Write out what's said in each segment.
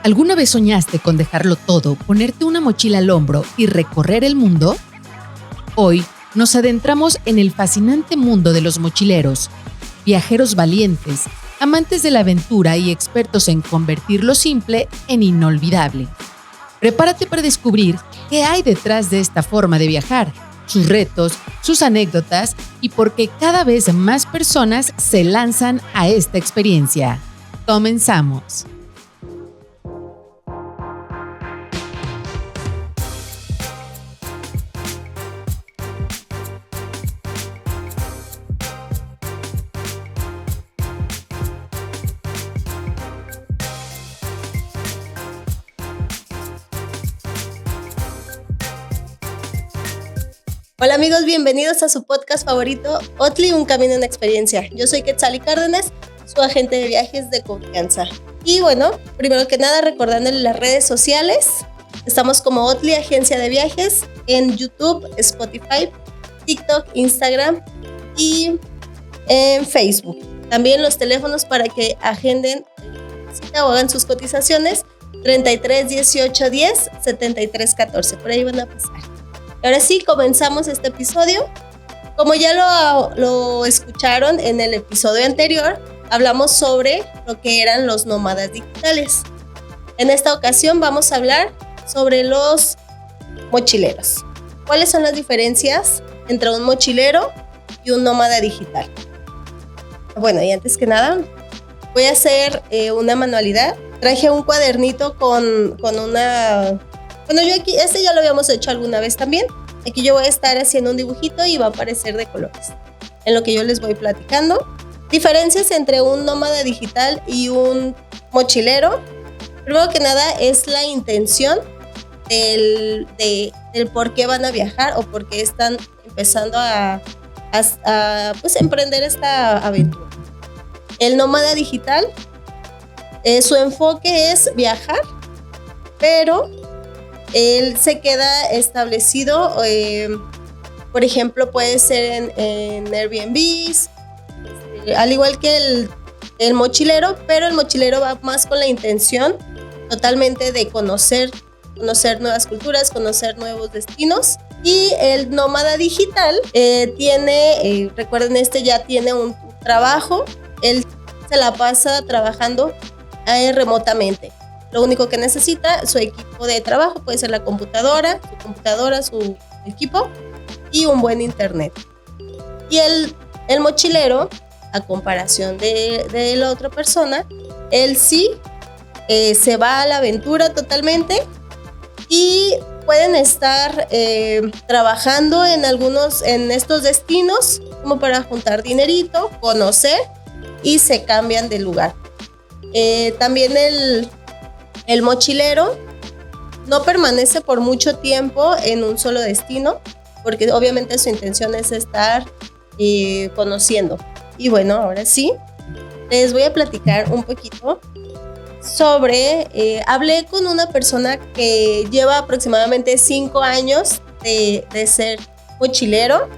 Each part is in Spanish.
¿Alguna vez soñaste con dejarlo todo, ponerte una mochila al hombro y recorrer el mundo? Hoy nos adentramos en el fascinante mundo de los mochileros, viajeros valientes, amantes de la aventura y expertos en convertir lo simple en inolvidable. Prepárate para descubrir qué hay detrás de esta forma de viajar, sus retos, sus anécdotas y por qué cada vez más personas se lanzan a esta experiencia. Comenzamos. Hola amigos, bienvenidos a su podcast favorito, Oatly, un camino, una experiencia. Yo soy Quetzali Cárdenas, su agente de viajes de confianza. Y bueno, primero que nada recordándole las redes sociales. Estamos como Oatly, agencia de viajes, en YouTube, Spotify, TikTok, Instagram y en Facebook. También los teléfonos para que agenden cita o hagan sus cotizaciones, 33 18 10 73 14. Por ahí van a pasar. Ahora sí, comenzamos este episodio. Como ya lo escucharon en el episodio anterior, hablamos sobre lo que eran los nómadas digitales. En esta ocasión vamos a hablar sobre los mochileros. ¿Cuáles son las diferencias entre un mochilero y un nómada digital? Bueno, y antes que nada, voy a hacer una manualidad. Traje un cuadernito con una... Bueno, yo aquí, este ya lo habíamos hecho alguna vez también. Aquí yo voy a estar haciendo un dibujito y va a aparecer de colores. En lo que yo les voy platicando. Diferencias entre un nómada digital y un mochilero. Primero que nada es la intención del por qué van a viajar o por qué están empezando a pues, emprender esta aventura. El nómada digital, su enfoque es viajar, pero él se queda establecido, por ejemplo, puede ser en Airbnbs, al igual que el mochilero, pero el mochilero va más con la intención totalmente de conocer nuevas culturas, conocer nuevos destinos. Y el nómada digital recuerden, ya tiene un trabajo, él se la pasa trabajando remotamente. Lo único que necesita, su equipo de trabajo, puede ser la computadora, su equipo y un buen internet. Y el mochilero, a comparación de la otra persona, él sí se va a la aventura totalmente y pueden estar trabajando en estos destinos como para juntar dinerito, conocer y se cambian de lugar. También el mochilero no permanece por mucho tiempo en un solo destino, porque obviamente su intención es estar conociendo. Y bueno, ahora sí, les voy a platicar un poquito sobre... hablé con una persona que lleva aproximadamente 5 años de ser mochilero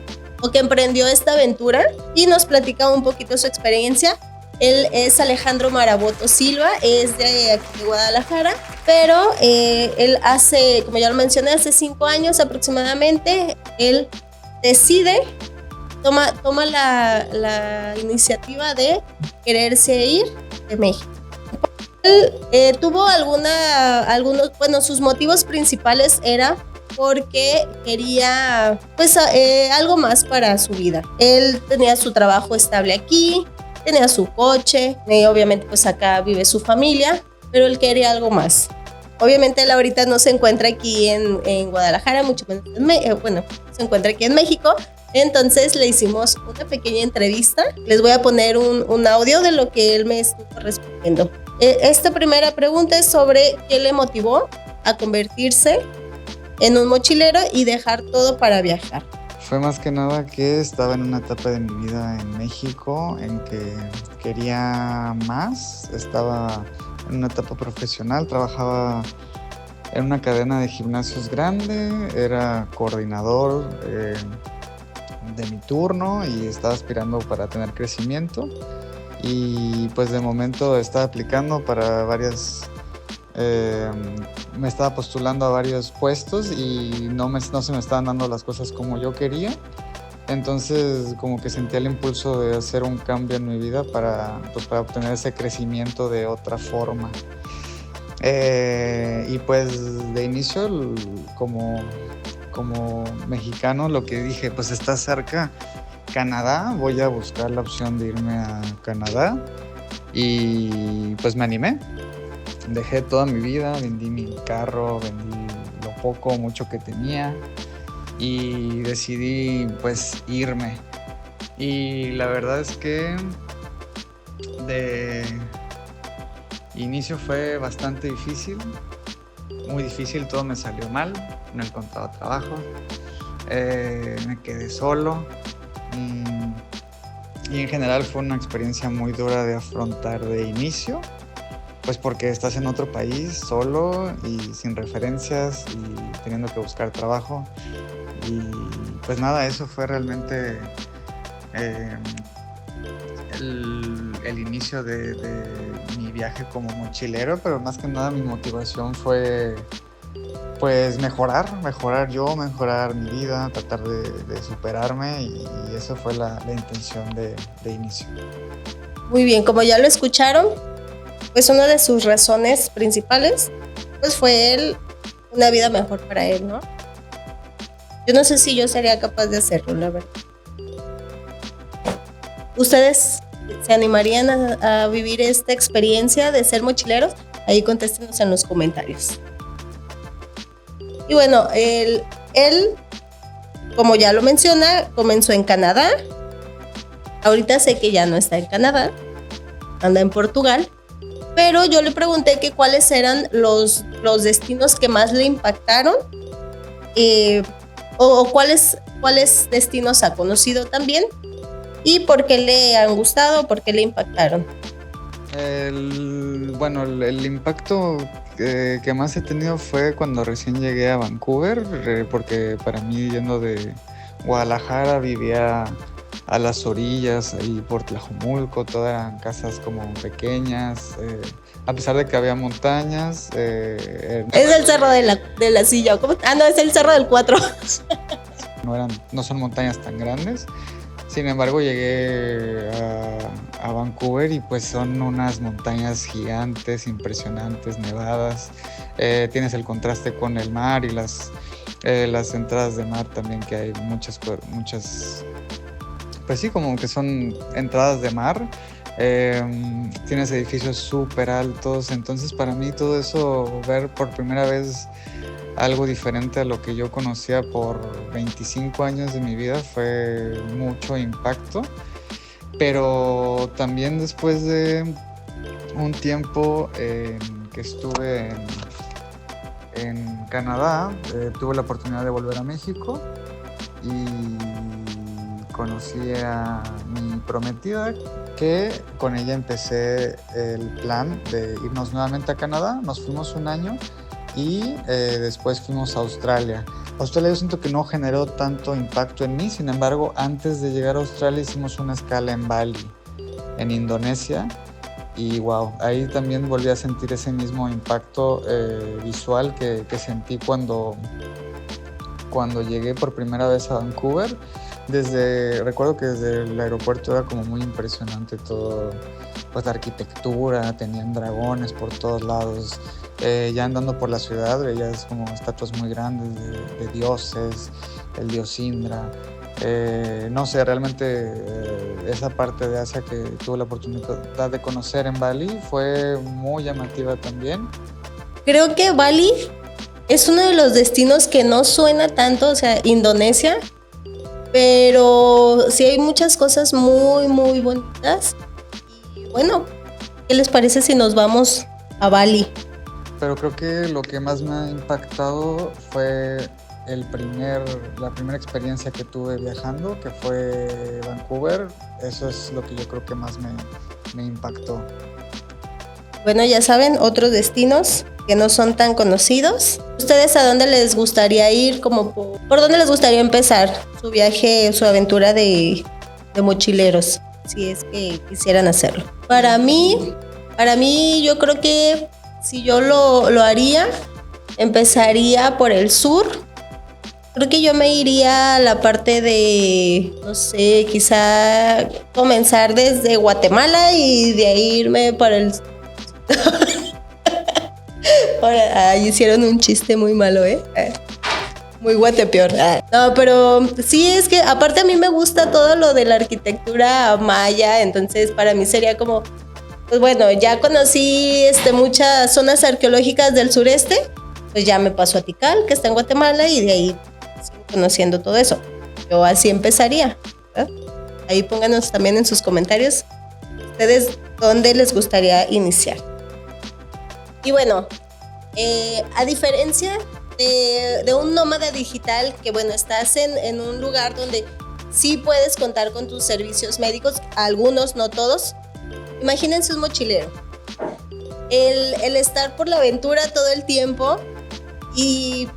o que emprendió esta aventura y nos platica un poquito su experiencia. Él es Alejandro Maraboto Silva, es de aquí de Guadalajara, pero él hace, como ya lo mencioné, hace 5 años aproximadamente, él toma la iniciativa de quererse ir de México. Él tuvo sus motivos principales era porque quería pues algo más para su vida. Él tenía su trabajo estable aquí, tenía su coche, y obviamente pues acá vive su familia, pero él quería algo más. Obviamente él ahorita no se encuentra aquí en Guadalajara, mucho menos se encuentra aquí en México. Entonces le hicimos una pequeña entrevista. Les voy a poner un audio de lo que él me estuvo respondiendo. Esta primera pregunta es sobre qué le motivó a convertirse en un mochilero y dejar todo para viajar. Fue más que nada que estaba en una etapa de mi vida en México en que quería más. Estaba en una etapa profesional, trabajaba en una cadena de gimnasios grande, era coordinador de mi turno y estaba aspirando para tener crecimiento. Y pues de momento estaba aplicando para varias Me estaba postulando a varios puestos y no se me estaban dando las cosas como yo quería. Entonces como que sentí el impulso de hacer un cambio en mi vida para obtener ese crecimiento de otra forma. Y pues de inicio, como mexicano, lo que dije, pues está cerca Canadá, voy a buscar la opción de irme a Canadá. Y pues me animé. Dejé toda mi vida, vendí mi carro, vendí lo poco o mucho que tenía y decidí pues irme. Y la verdad es que de inicio fue bastante difícil, muy difícil, todo me salió mal, no encontraba trabajo, me quedé solo y en general fue una experiencia muy dura de afrontar de inicio. Pues porque estás en otro país solo y sin referencias y teniendo que buscar trabajo. Y pues nada, eso fue realmente el inicio de mi viaje como mochilero, pero más que nada mi motivación fue pues mejorar mi vida, tratar de superarme y eso fue la intención de inicio. Muy bien, como ya lo escucharon, pues una de sus razones principales pues fue una vida mejor para él, ¿no? Yo no sé si yo sería capaz de hacerlo, la verdad. ¿Ustedes se animarían a vivir esta experiencia de ser mochileros? Ahí contéstenos en los comentarios. Y bueno, él, como ya lo menciona, comenzó en Canadá. Ahorita sé que ya no está en Canadá, anda en Portugal. Pero yo le pregunté que cuáles eran los destinos que más le impactaron o cuáles destinos ha conocido también y por qué le han gustado, por qué le impactaron. El impacto que más he tenido fue cuando recién llegué a Vancouver, porque para mí, yendo de Guadalajara, vivía a las orillas, ahí por Tlajomulco, todas eran casas como pequeñas, a pesar de que había montañas. Es el cerro de la silla, ¿cómo? No, es el cerro del 4. No son montañas tan grandes. Sin embargo, llegué a Vancouver y pues son unas montañas gigantes, impresionantes, nevadas. Tienes el contraste con el mar y las entradas de mar también, que hay muchas, pues sí, como que son entradas de mar. Tienes edificios súper altos, entonces para mí todo eso, ver por primera vez algo diferente a lo que yo conocía por 25 años de mi vida, fue mucho impacto. Pero también después de un tiempo que estuve en Canadá, tuve la oportunidad de volver a México y conocí a mi prometida, que con ella empecé el plan de irnos nuevamente a Canadá. Nos fuimos un año y después fuimos a Australia. Australia yo siento que no generó tanto impacto en mí, sin embargo, antes de llegar a Australia hicimos una escala en Bali, en Indonesia, y wow, ahí también volví a sentir ese mismo impacto visual que sentí cuando llegué por primera vez a Vancouver. Recuerdo que desde el aeropuerto era como muy impresionante todo, pues la arquitectura, tenían dragones por todos lados. Ya andando por la ciudad veías como estatuas muy grandes de dioses, el dios Indra. No sé, realmente esa parte de Asia que tuve la oportunidad de conocer en Bali fue muy llamativa también. Creo que Bali es uno de los destinos que no suena tanto, o sea, Indonesia, pero sí hay muchas cosas muy, muy bonitas. Y bueno, ¿qué les parece si nos vamos a Bali? Pero creo que lo que más me ha impactado fue la primera experiencia que tuve viajando, que fue Vancouver. Eso es lo que yo creo que más me impactó. Bueno, ya saben, otros destinos que no son tan conocidos. ¿Ustedes a dónde les gustaría ir? ¿Por dónde les gustaría empezar su viaje, su aventura de mochileros? Si es que quisieran hacerlo. Para mí, yo creo que si yo lo haría, empezaría por el sur. Creo que yo me iría a la parte de, no sé, quizá comenzar desde Guatemala y de ahí irme para el... Ahora, hicieron un chiste muy malo, muy guatepeor. No, pero sí, es que aparte a mí me gusta todo lo de la arquitectura maya, entonces para mí sería como, pues bueno, ya conocí muchas zonas arqueológicas del sureste, pues ya me paso a Tikal, que está en Guatemala, y de ahí sigo conociendo todo eso. Yo así empezaría, ¿verdad? Ahí pónganos también en sus comentarios ustedes dónde les gustaría iniciar. Y bueno, a diferencia de un nómada digital, que bueno, estás en un lugar donde sí puedes contar con tus servicios médicos, algunos, no todos. Imagínense un mochilero. El estar por la aventura todo el tiempo y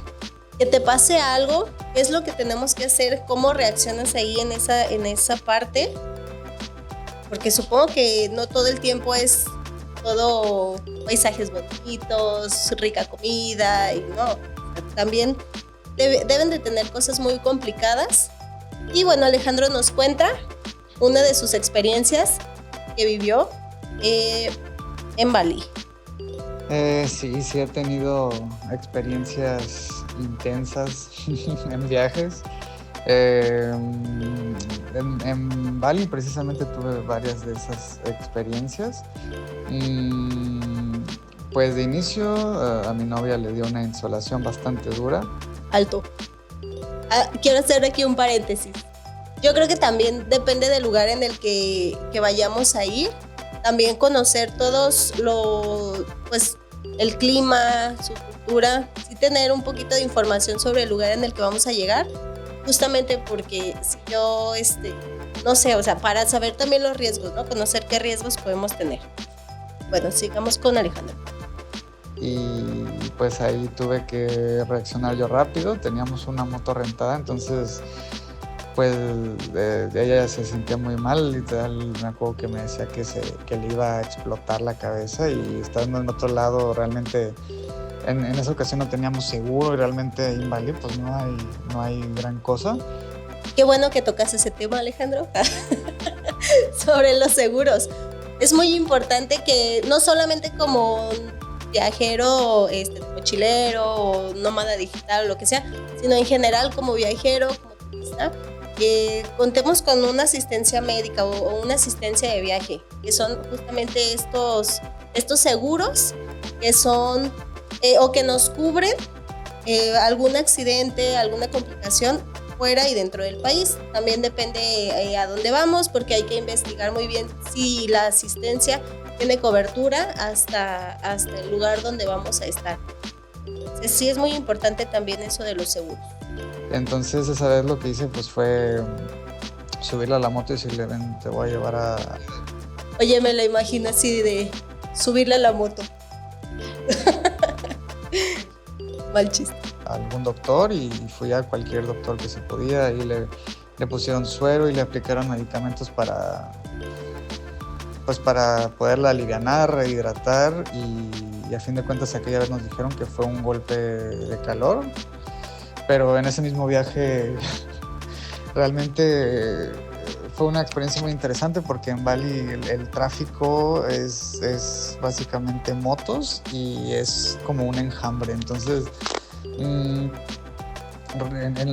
que te pase algo, ¿qué es lo que tenemos que hacer? ¿Cómo reaccionas ahí en esa parte? Porque supongo que no todo el tiempo es todo paisajes bonitos, rica comida, y no, también deben de tener cosas muy complicadas. Y bueno, Alejandro nos cuenta una de sus experiencias que vivió en Bali. Sí he tenido experiencias intensas en viajes. En Bali precisamente tuve varias de esas experiencias. Pues de inicio a mi novia le dio una insolación bastante dura. Alto. Quiero hacer aquí un paréntesis. Yo creo que también depende del lugar en el que vayamos a ir. También conocer todos pues el clima, su cultura, sí tener un poquito de información sobre el lugar en el que vamos a llegar, justamente porque si yo, no sé, o sea, para saber también los riesgos, ¿no? Conocer qué riesgos podemos tener. Bueno, sigamos con Alejandro. Y pues ahí tuve que reaccionar yo rápido, teníamos una moto rentada, entonces pues ella se sentía muy mal, literal me acuerdo que me decía que le iba a explotar la cabeza, y estando en otro lado realmente en esa ocasión no teníamos seguro, y realmente en Bali pues no hay gran cosa. Qué bueno que tocas ese tema, Alejandro, sobre los seguros. Es muy importante que no solamente como viajero, mochilero o nómada digital o lo que sea, sino en general como viajero, como turista, que contemos con una asistencia médica o una asistencia de viaje, que son justamente estos seguros que son o que nos cubren algún accidente, alguna complicación fuera y dentro del país. También depende a dónde vamos, porque hay que investigar muy bien si la asistencia tiene cobertura hasta el lugar donde vamos a estar. Entonces, sí es muy importante también eso de los seguros. Entonces esa vez lo que hice pues fue subirla a la moto y decirle, ven, te voy a llevar a... Oye, me la imagino así de subirla a la moto. Mal chiste. A algún doctor, y fui a cualquier doctor que se podía, y le pusieron suero y le aplicaron medicamentos para poderla alivianar, rehidratar, y a fin de cuentas aquella vez nos dijeron que fue un golpe de calor. Pero en ese mismo viaje realmente fue una experiencia muy interesante, porque en Bali el tráfico es básicamente motos y es como un enjambre. Entonces en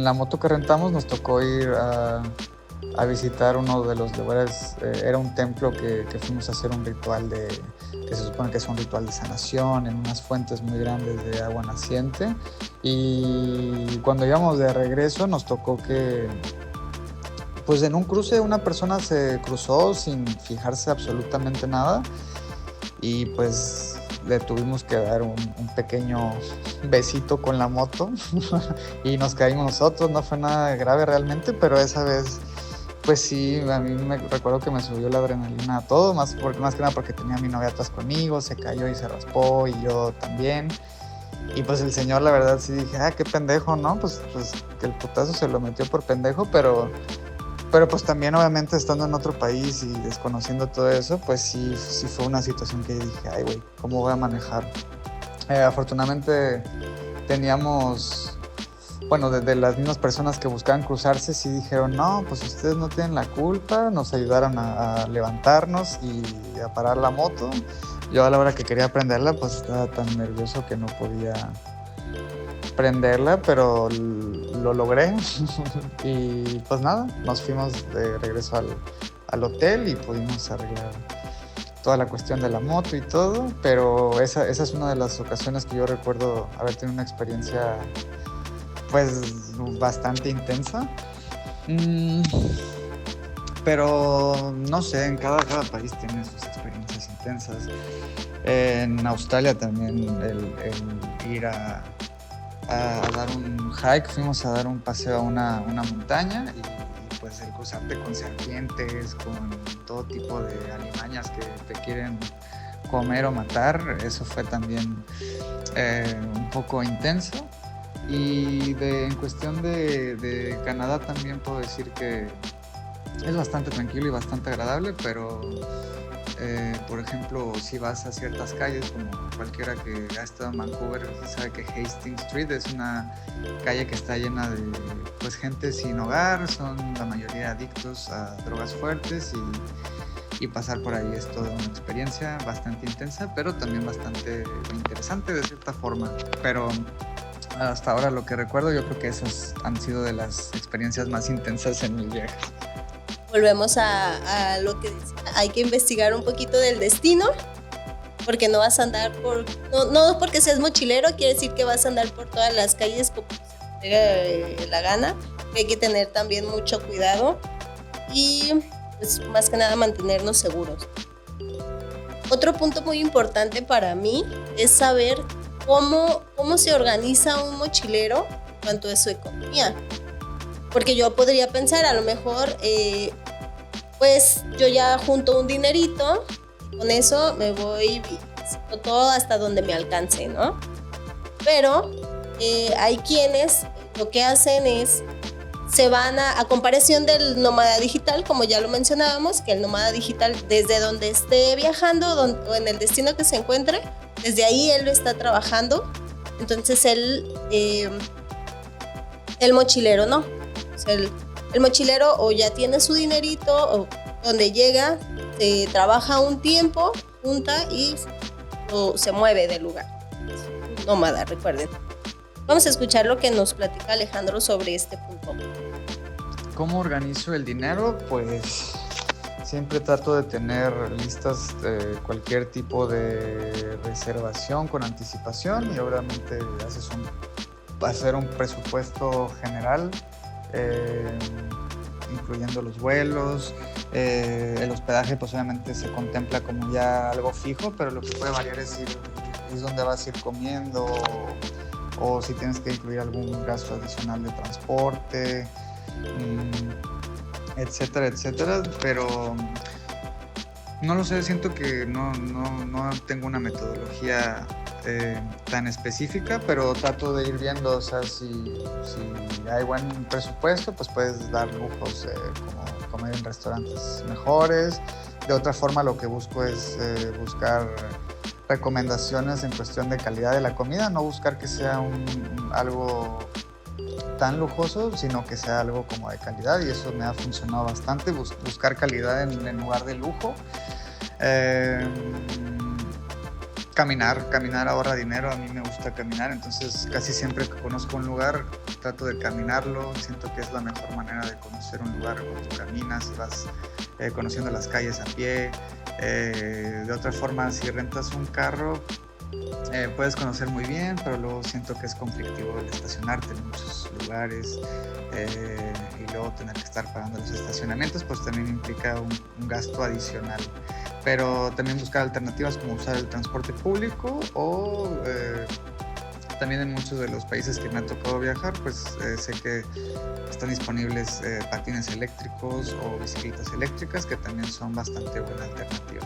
la moto que rentamos nos tocó ir a visitar uno de los lugares, era un templo que fuimos a hacer un ritual que se supone que es un ritual de sanación en unas fuentes muy grandes de agua naciente. Y cuando íbamos de regreso nos tocó que pues en un cruce una persona se cruzó sin fijarse absolutamente nada, y pues le tuvimos que dar un pequeño besito con la moto y nos caímos nosotros. No fue nada grave realmente, pero esa vez pues sí, a mí me recuerdo que me subió la adrenalina a todo, más que nada porque tenía a mi novia atrás conmigo, se cayó y se raspó, y yo también. Y pues el señor, la verdad, sí dije, qué pendejo, ¿no? Pues que el putazo se lo metió por pendejo, pero pues también obviamente estando en otro país y desconociendo todo eso, pues sí fue una situación que dije, ay güey, ¿cómo voy a manejar Afortunadamente teníamos, bueno, de las mismas personas que buscaban cruzarse, sí dijeron, no, pues ustedes no tienen la culpa, nos ayudaron a levantarnos y a parar la moto. Yo a la hora que quería prenderla, pues estaba tan nervioso que no podía prenderla, pero lo logré. Y pues nada, nos fuimos de regreso al hotel y pudimos arreglar toda la cuestión de la moto y todo, pero esa es una de las ocasiones que yo recuerdo haber tenido una experiencia pues bastante intensa. Pero no sé, en cada país tiene sus experiencias intensas. En Australia también el ir a dar un hike, fuimos a dar un paseo a una montaña y pues el cruzarte con serpientes, con todo tipo de alimañas que te quieren comer o matar, eso fue también un poco intenso. Y en cuestión de Canadá también puedo decir que es bastante tranquilo y bastante agradable, pero por ejemplo, si vas a ciertas calles, como cualquiera que ha estado en Vancouver sabe que Hastings Street es una calle que está llena de pues, gente sin hogar, son la mayoría adictos a drogas fuertes y pasar por ahí es toda una experiencia bastante intensa, pero también bastante interesante de cierta forma. Pero hasta ahora lo que recuerdo, yo creo que esas han sido de las experiencias más intensas en mi viaje. Volvemos a lo que decía, hay que investigar un poquito del destino, porque no vas a andar no porque seas mochilero quiere decir que vas a andar por todas las calles como se te dé la gana, hay que tener también mucho cuidado y pues más que nada mantenernos seguros. Otro punto muy importante para mí es saber cómo se organiza un mochilero en cuanto a su economía. Porque yo podría pensar, a lo mejor, pues yo ya junto un dinerito, con eso me voy todo hasta donde me alcance, ¿no? Pero hay quienes lo que hacen es, se van a comparación del nómada digital, como ya lo mencionábamos, que el nómada digital desde donde esté viajando o en el destino que se encuentre, desde ahí él está trabajando, entonces el mochilero no. O sea, el mochilero o ya tiene su dinerito o donde llega, se trabaja un tiempo, junta y se mueve del lugar. Nómada, recuerden. Vamos a escuchar lo que nos platica Alejandro sobre este punto. ¿Cómo organizo el dinero? Pues siempre trato de tener listas cualquier tipo de reservación con anticipación y obviamente hacer un presupuesto general, incluyendo los vuelos, el hospedaje pues obviamente se contempla como ya algo fijo, pero lo que puede variar es dónde vas a ir comiendo o si tienes que incluir algún gasto adicional de transporte, etcétera, etcétera, pero no lo sé, siento que no tengo una metodología tan específica, pero trato de ir viendo, o sea, si hay buen presupuesto, pues puedes dar lujos como comer en restaurantes mejores. De otra forma, lo que busco es buscar recomendaciones en cuestión de calidad de la comida, no buscar que sea algo tan lujoso, sino que sea algo como de calidad, y eso me ha funcionado bastante, buscar calidad en lugar de lujo. Caminar ahorra dinero, a mí me gusta caminar, entonces casi siempre que conozco un lugar trato de caminarlo, siento que es la mejor manera de conocer un lugar cuando caminas y vas conociendo las calles a pie. De otra forma, si rentas un carro puedes conocer muy bien, pero luego siento que es conflictivo el estacionarte en muchos lugares y luego tener que estar pagando los estacionamientos, pues también implica un gasto adicional. Pero también buscar alternativas como usar el transporte público o también en muchos de los países que me ha tocado viajar, pues sé que están disponibles patines eléctricos o bicicletas eléctricas que también son bastante buena alternativa.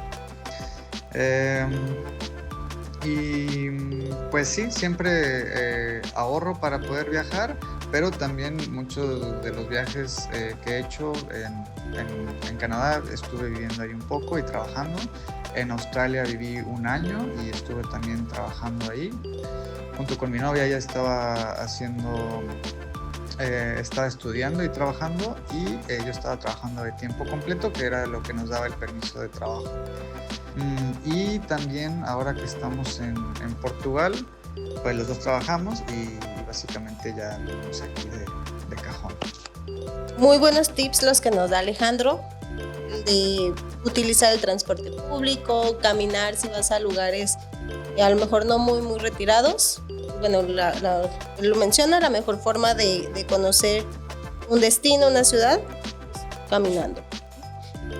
Y pues sí, siempre ahorro para poder viajar, pero también muchos de los viajes que he hecho en Canadá estuve viviendo ahí un poco y trabajando. En Australia viví 1 año y estuve también trabajando ahí. Junto con mi novia ya estaba estudiando y trabajando, y yo estaba trabajando de tiempo completo, que era lo que nos daba el permiso de trabajo. Y también ahora que estamos en Portugal, pues los dos trabajamos y básicamente ya vivimos aquí de cajón. Muy buenos tips los que nos da Alejandro, de utilizar el transporte público, caminar si vas a lugares a lo mejor no muy retirados. Bueno, lo menciona, la mejor forma de conocer un destino, una ciudad, caminando.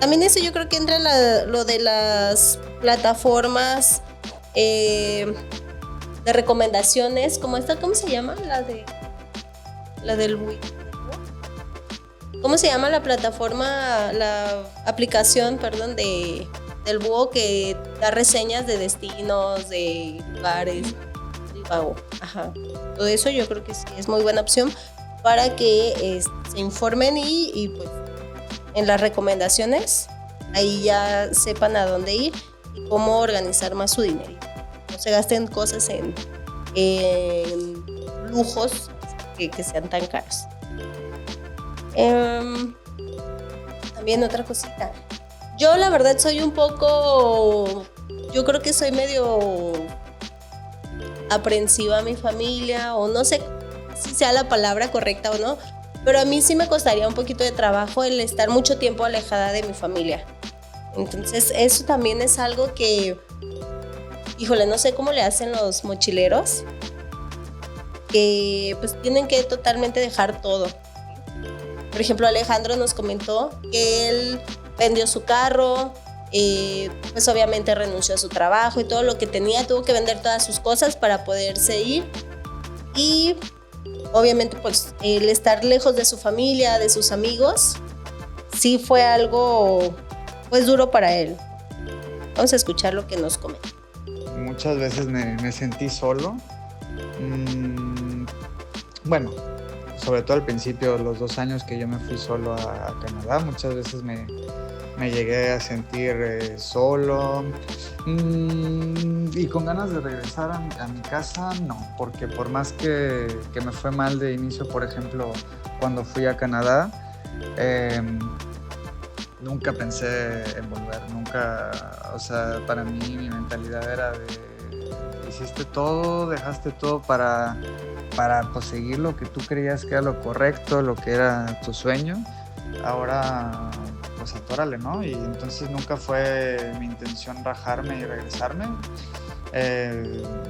También eso yo creo que entra lo de las plataformas de recomendaciones, como esta, ¿cómo se llama? La del Wiki. ¿Cómo se llama la plataforma, la aplicación, perdón, del Búho, que da reseñas de destinos, de lugares, del pago? Ajá. Todo eso yo creo que sí es muy buena opción para que se informen y pues en las recomendaciones ahí ya sepan a dónde ir y cómo organizar más su dinero. No se gasten cosas en lujos que sean tan caros. También otra cosita. Yo la verdad soy un poco, yo creo que soy medio aprensiva a mi familia, o no sé si sea la palabra correcta o no, pero a mí sí me costaría un poquito de trabajo el estar mucho tiempo alejada de mi familia. Entonces eso también es algo que, híjole, no sé cómo le hacen los mochileros, que pues tienen que totalmente dejar todo. Por ejemplo, Alejandro nos comentó que él vendió su carro, pues obviamente renunció a su trabajo y todo lo que tenía, tuvo que vender todas sus cosas para poderse ir. Y obviamente pues el estar lejos de su familia, de sus amigos, sí fue algo pues duro para él. Vamos a escuchar lo que nos comenta. Muchas veces me sentí solo. Bueno, sobre todo al principio, los 2 años que yo me fui solo a Canadá, muchas veces me llegué a sentir solo y con ganas de regresar a mi casa, no, porque por más que me fue mal de inicio, por ejemplo, cuando fui a Canadá, nunca pensé en volver, nunca, o sea, para mí mi mentalidad era de hiciste todo, dejaste todo para pues, seguir lo que tú creías que era lo correcto, lo que era tu sueño. Ahora, pues atórale, ¿no? Y entonces nunca fue mi intención rajarme y regresarme.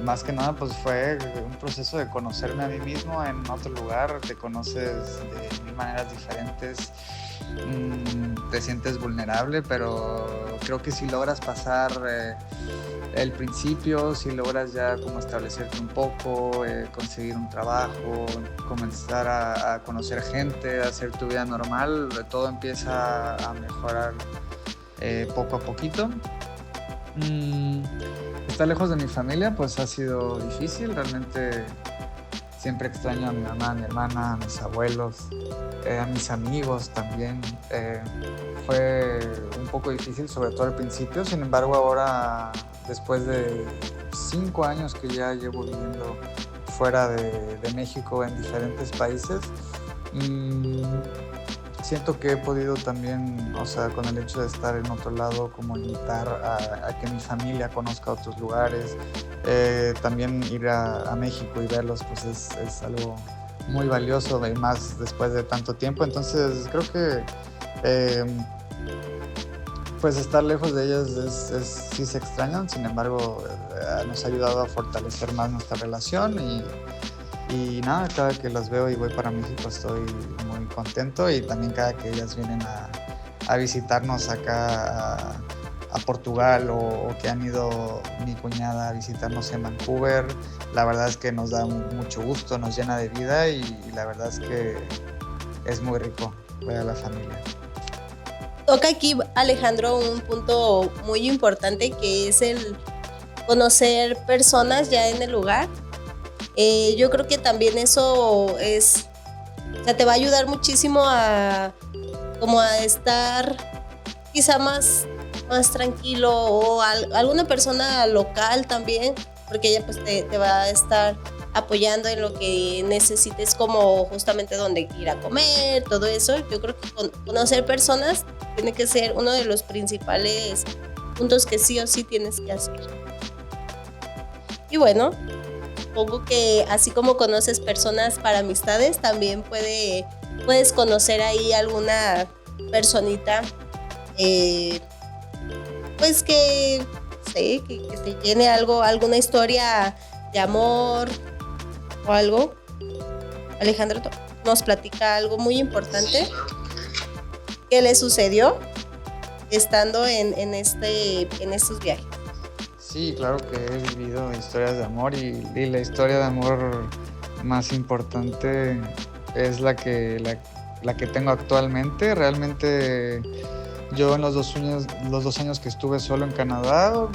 Más que nada, pues fue un proceso de conocerme a mí mismo en otro lugar. Te conoces de 1000 maneras diferentes. Te sientes vulnerable, pero creo que si logras pasar el principio, si logras ya como establecerte un poco, conseguir un trabajo, comenzar a conocer gente, a hacer tu vida normal, todo empieza a mejorar poco a poquito. Estar lejos de mi familia pues ha sido difícil, realmente siempre extraño a mi mamá, a mi hermana, a mis abuelos, a mis amigos también. Fue un poco difícil, sobre todo al principio, sin embargo ahora, después de 5 años que ya llevo viviendo fuera de México en diferentes países, siento que he podido también, o sea, con el hecho de estar en otro lado, como invitar a que mi familia conozca otros lugares, también ir a México y verlos, pues es algo muy valioso, y más después de tanto tiempo. Entonces creo que pues estar lejos de ellas sí se extrañan, sin embargo nos ha ayudado a fortalecer más nuestra relación y nada, cada que las veo y voy para México estoy muy contento, y también cada que ellas vienen a visitarnos acá a Portugal o que han ido mi cuñada a visitarnos en Vancouver, la verdad es que nos da mucho gusto, nos llena de vida y la verdad es que es muy rico ver a la familia. Toca aquí, Alejandro, un punto muy importante, que es el conocer personas ya en el lugar. Yo creo que también eso es O sea, te va a ayudar muchísimo a como a estar quizá más tranquilo, o alguna persona local también, porque ella pues te va a estar apoyando en lo que necesites, como justamente dónde ir a comer, todo eso. Yo creo que conocer personas tiene que ser uno de los principales puntos que sí o sí tienes que hacer. Y bueno, supongo que así como conoces personas para amistades, también puedes conocer ahí alguna personita pues que sé, que te llene alguna historia de amor o algo. Alejandro nos platica algo muy importante que le sucedió estando en estos viajes. Sí, claro que he vivido historias de amor y la historia de amor más importante es la que tengo actualmente. Realmente yo en los 2 años que estuve solo en Canadá,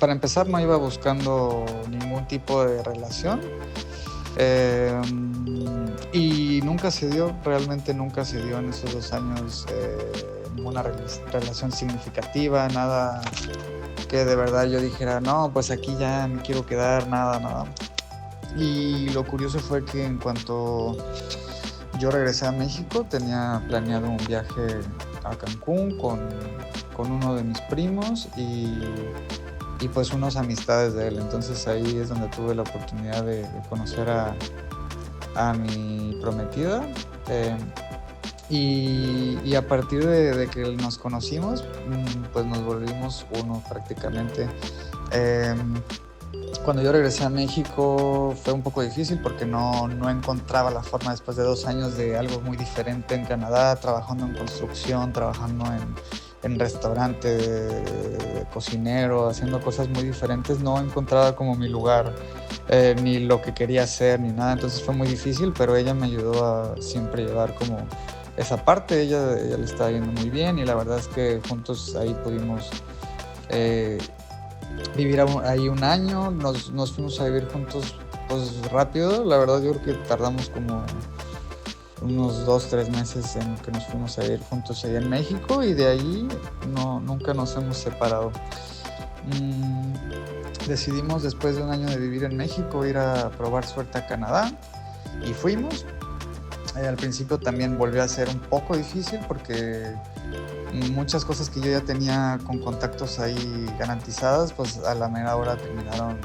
para empezar no iba buscando ningún tipo de relación y nunca se dio, realmente nunca se dio en esos 2 años ninguna relación significativa, nada que de verdad yo dijera, no, pues aquí ya me quiero quedar, nada. Y lo curioso fue que en cuanto yo regresé a México, tenía planeado un viaje a Cancún con uno de mis primos y pues unas amistades de él. Entonces ahí es donde tuve la oportunidad de conocer a mi prometida. Y a partir de que nos conocimos, pues nos volvimos uno prácticamente. Cuando yo regresé a México fue un poco difícil porque no encontraba la forma, después de 2 años de algo muy diferente en Canadá, trabajando en construcción, trabajando en restaurante, de cocinero, haciendo cosas muy diferentes. No encontraba como mi lugar, ni lo que quería hacer, ni nada. Entonces fue muy difícil, pero ella me ayudó a siempre llevar como esa parte. Ella le estaba yendo muy bien y la verdad es que juntos ahí pudimos vivir ahí 1 año. Nos fuimos a vivir juntos pues rápido. La verdad yo creo que tardamos como unos 2-3 meses en que nos fuimos a vivir juntos allá en México y de ahí nunca nos hemos separado. Decidimos después de 1 año de vivir en México ir a probar suerte a Canadá y fuimos. Al principio también volvió a ser un poco difícil porque muchas cosas que yo ya tenía con contactos ahí garantizadas, pues a la mera hora terminaron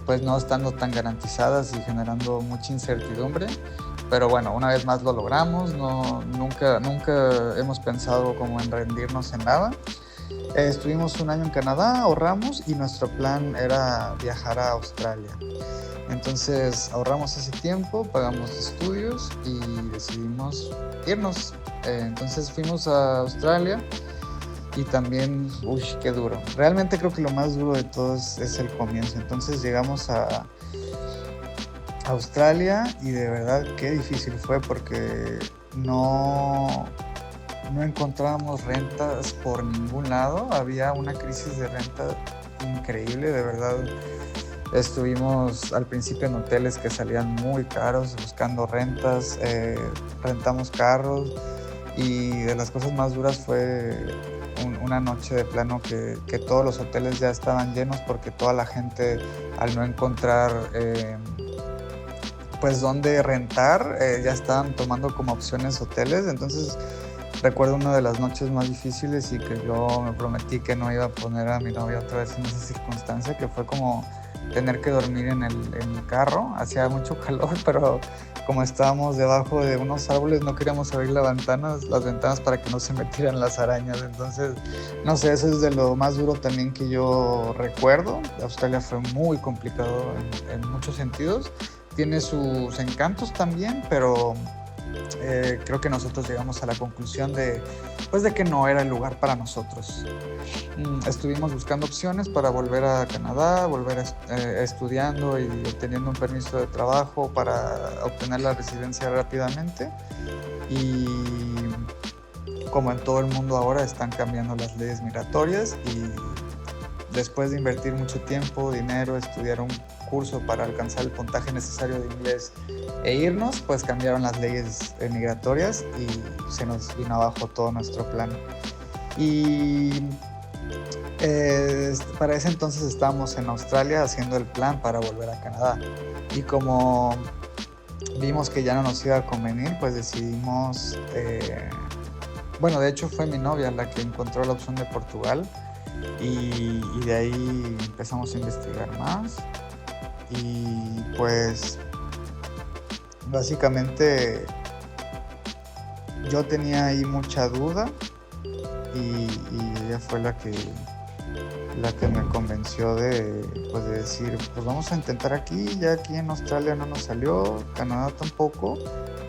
pues no estando tan garantizadas y generando mucha incertidumbre. Pero bueno, una vez más lo logramos, nunca hemos pensado como en rendirnos en nada. Estuvimos 1 año en Canadá, ahorramos y nuestro plan era viajar a Australia. Entonces ahorramos ese tiempo, pagamos estudios y decidimos irnos. Entonces fuimos a Australia y también, qué duro. Realmente creo que lo más duro de todo es el comienzo. Entonces llegamos a Australia y de verdad qué difícil fue porque no encontrábamos rentas por ningún lado. Había una crisis de renta increíble, de verdad. Estuvimos al principio en hoteles que salían muy caros buscando rentas, rentamos carros y de las cosas más duras fue una noche de plano que todos los hoteles ya estaban llenos porque toda la gente, al no encontrar pues dónde rentar, ya estaban tomando como opciones hoteles. Entonces recuerdo una de las noches más difíciles y que yo me prometí que no iba a poner a mi novia otra vez en esa circunstancia, que fue como tener que dormir en el carro. Hacía mucho calor, pero como estábamos debajo de unos árboles no queríamos abrir las ventanas para que no se metieran las arañas. Entonces, no sé, eso es de lo más duro también que yo recuerdo. Australia fue muy complicado en muchos sentidos. Tiene sus encantos también, pero creo que nosotros llegamos a la conclusión de que no era el lugar para nosotros. Estuvimos buscando opciones para volver a Canadá, volver estudiando y obteniendo un permiso de trabajo para obtener la residencia rápidamente. Y como en todo el mundo ahora están cambiando las leyes migratorias y después de invertir mucho tiempo, dinero, estudiar curso para alcanzar el puntaje necesario de inglés e irnos, pues cambiaron las leyes migratorias y se nos vino abajo todo nuestro plan. Y para ese entonces estábamos en Australia haciendo el plan para volver a Canadá. Y como vimos que ya no nos iba a convenir, pues decidimos... bueno, de hecho fue mi novia la que encontró la opción de Portugal y de ahí empezamos a investigar más. Y pues básicamente yo tenía ahí mucha duda y ella fue la que me convenció de decir, pues vamos a intentar aquí. Ya aquí en Australia no nos salió, Canadá tampoco,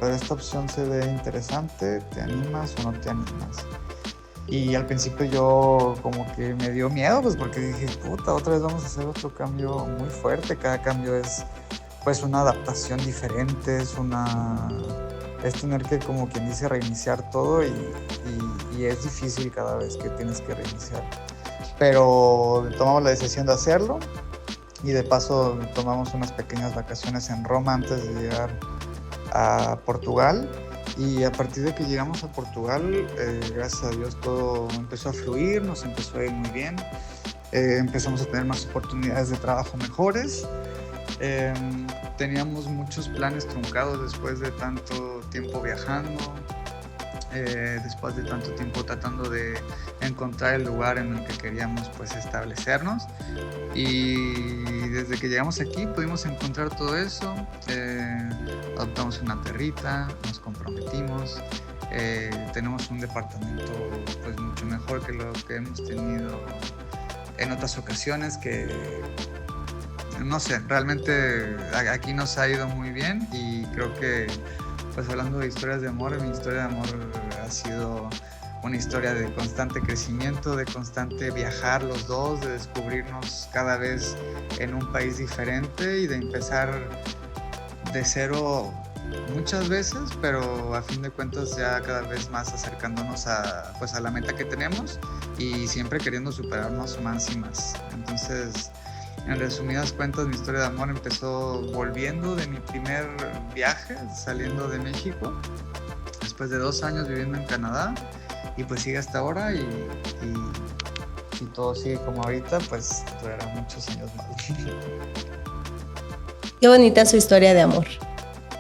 pero esta opción se ve interesante, ¿te animas o no te animas? Y al principio yo como que me dio miedo, pues porque dije, puta, otra vez vamos a hacer otro cambio muy fuerte. Cada cambio es pues una adaptación diferente, es tener que, como quien dice, reiniciar todo y es difícil cada vez que tienes que reiniciar. Pero tomamos la decisión de hacerlo y de paso tomamos unas pequeñas vacaciones en Roma antes de llegar a Portugal. Y a partir de que llegamos a Portugal, gracias a Dios todo empezó a fluir, nos empezó a ir muy bien. Empezamos a tener más oportunidades de trabajo mejores. Teníamos muchos planes truncados después de tanto tiempo viajando, después de tanto tiempo tratando de encontrar el lugar en el que queríamos pues establecernos. Y desde que llegamos aquí pudimos encontrar todo eso. Adoptamos una perrita, nos comprometimos, tenemos un departamento pues mucho mejor que lo que hemos tenido en otras ocasiones, que no sé, realmente aquí nos ha ido muy bien. Y creo que pues hablando de historias de amor, mi historia de amor ha sido una historia de constante crecimiento, de constante viajar los dos, de descubrirnos cada vez en un país diferente y de empezar de cero muchas veces, pero a fin de cuentas ya cada vez más acercándonos a la meta que tenemos y siempre queriendo superarnos más y más. Entonces, en resumidas cuentas, mi historia de amor empezó volviendo de mi primer viaje, saliendo de México, después de 2 años viviendo en Canadá, y pues sigue hasta ahora y si todo sigue como ahorita, pues durará muchos años más. Qué bonita su historia de amor.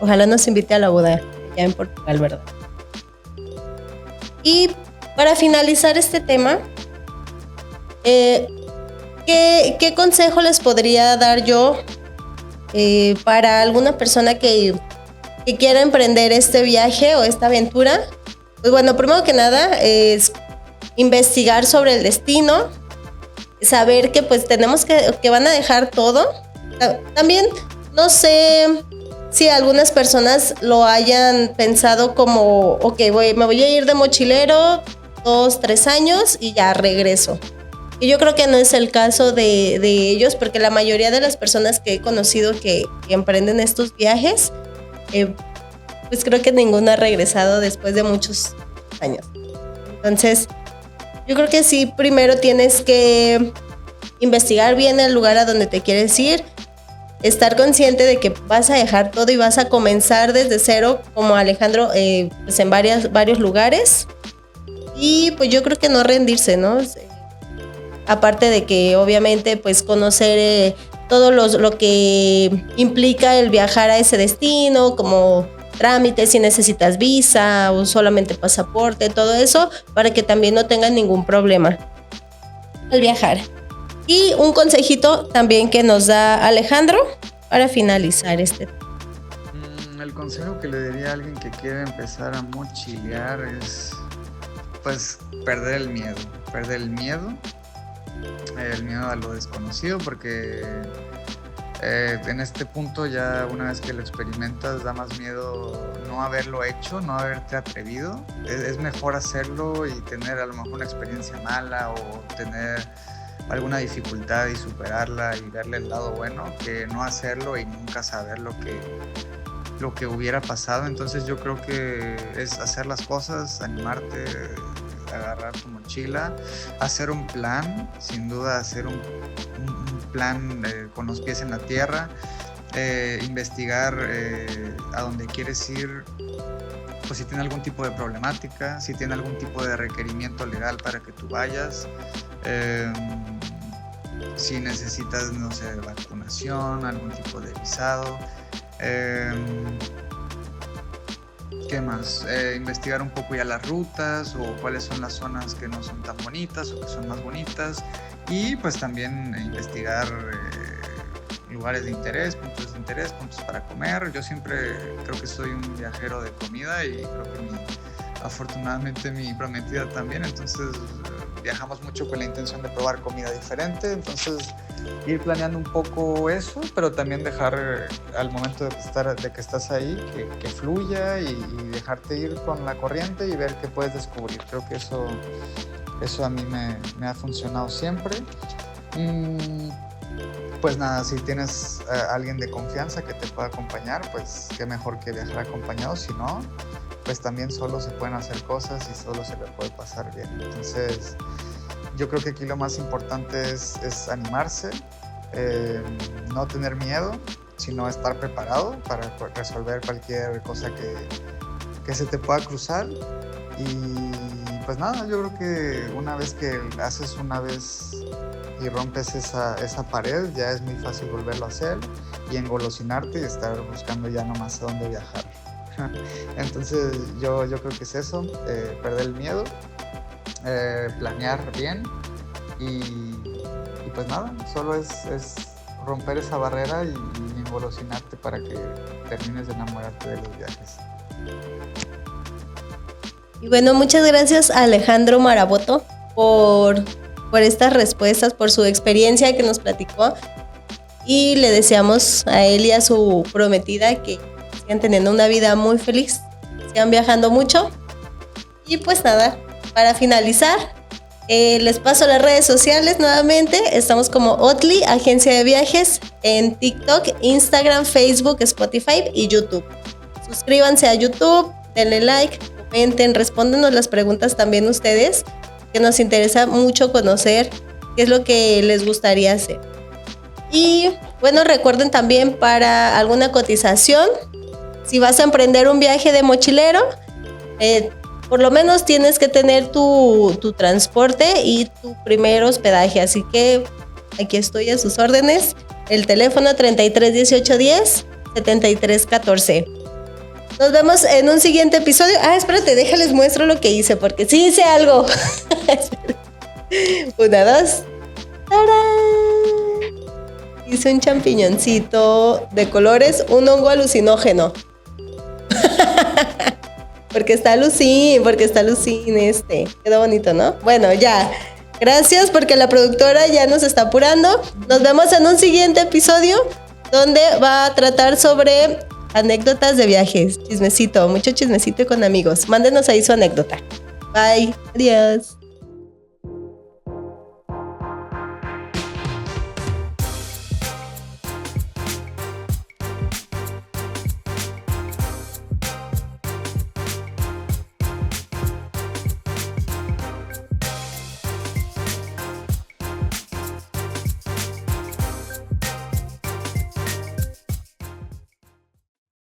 Ojalá nos invite a la boda ya en Portugal, ¿verdad? Y para finalizar este tema, ¿qué consejo les podría dar yo para alguna persona que quiera emprender este viaje o esta aventura? Pues bueno, primero que nada es investigar sobre el destino, saber que pues tenemos que van a dejar todo. También no sé si algunas personas lo hayan pensado como, ok, me voy a ir de mochilero 2-3 años y ya regreso. Y yo creo que no es el caso de ellos, porque la mayoría de las personas que he conocido que emprenden estos viajes, pues creo que ninguno ha regresado después de muchos años. Entonces, yo creo que sí, primero tienes que investigar bien el lugar a donde te quieres ir, estar consciente de que vas a dejar todo y vas a comenzar desde cero, como Alejandro, pues en varios lugares. Y pues yo creo que no rendirse, ¿no? Aparte de que obviamente pues conocer todo lo que implica el viajar a ese destino, como trámites, si necesitas visa o solamente pasaporte, todo eso, para que también no tengan ningún problema al viajar. Y un consejito también que nos da Alejandro para finalizar este tema. El consejo que le daría a alguien que quiere empezar a mochilear es pues perder el miedo a lo desconocido, porque en este punto ya una vez que lo experimentas da más miedo no haberlo hecho, no haberte atrevido. Es mejor hacerlo y tener a lo mejor una experiencia mala o tener alguna dificultad y superarla y verle el lado bueno, que no hacerlo y nunca saber lo que hubiera pasado. Entonces yo creo que es hacer las cosas, animarte, agarrar tu mochila, hacer un plan, sin duda hacer un plan con los pies en la tierra, investigar a dónde quieres ir, pues si tiene algún tipo de problemática, si tiene algún tipo de requerimiento legal para que tú vayas, si necesitas, no sé, vacunación, algún tipo de visado. ¿Qué más? Investigar un poco ya las rutas o cuáles son las zonas que no son tan bonitas o que son más bonitas, y pues también investigar lugares de interés, puntos para comer. Yo siempre creo que soy un viajero de comida y creo que afortunadamente mi prometida también, entonces viajamos mucho con la intención de probar comida diferente, entonces ir planeando un poco eso, pero también dejar al momento de que estás ahí que fluya y dejarte ir con la corriente y ver qué puedes descubrir. Creo que eso a mí me ha funcionado siempre. Pues nada, si tienes a alguien de confianza que te pueda acompañar, pues qué mejor que viajar acompañado. Si no, pues también solo se pueden hacer cosas y solo se le puede pasar bien. Entonces yo creo que aquí lo más importante es animarse, no tener miedo, sino estar preparado para resolver cualquier cosa que se te pueda cruzar. Y pues nada, yo creo que una vez que haces una vez y rompes esa pared, ya es muy fácil volverlo a hacer y engolosinarte y estar buscando ya nomás a dónde viajar. Entonces yo creo que es eso, perder el miedo, planear bien y pues nada, solo es romper esa barrera y engolosinarte para que termines de enamorarte de los viajes. Y bueno, muchas gracias a Alejandro Maraboto por estas respuestas, por su experiencia que nos platicó, y le deseamos a él y a su prometida que sigan teniendo una vida muy feliz, sigan viajando mucho. Y pues nada, para finalizar, les paso las redes sociales nuevamente. Estamos como Otli, agencia de viajes, en TikTok, Instagram, Facebook, Spotify y YouTube. Suscríbanse a YouTube, denle like, comenten, respóndenos las preguntas también ustedes, que nos interesa mucho conocer qué es lo que les gustaría hacer. Y bueno, recuerden también, para alguna cotización, si vas a emprender un viaje de mochilero, por lo menos tienes que tener tu transporte y tu primer hospedaje. Así que aquí estoy a sus órdenes. El teléfono 33 18 10 73 14. Nos vemos en un siguiente episodio. Espérate, déjales muestro lo que hice, porque sí hice algo. 1, 2. ¡Tarán! Hice un champiñoncito de colores, un hongo alucinógeno. Porque está alucin Quedó bonito, ¿no? Bueno, ya. Gracias, porque la productora ya nos está apurando. Nos vemos en un siguiente episodio donde va a tratar sobre anécdotas de viajes. Chismecito, mucho chismecito con amigos. Mándenos ahí su anécdota. Bye. Adiós.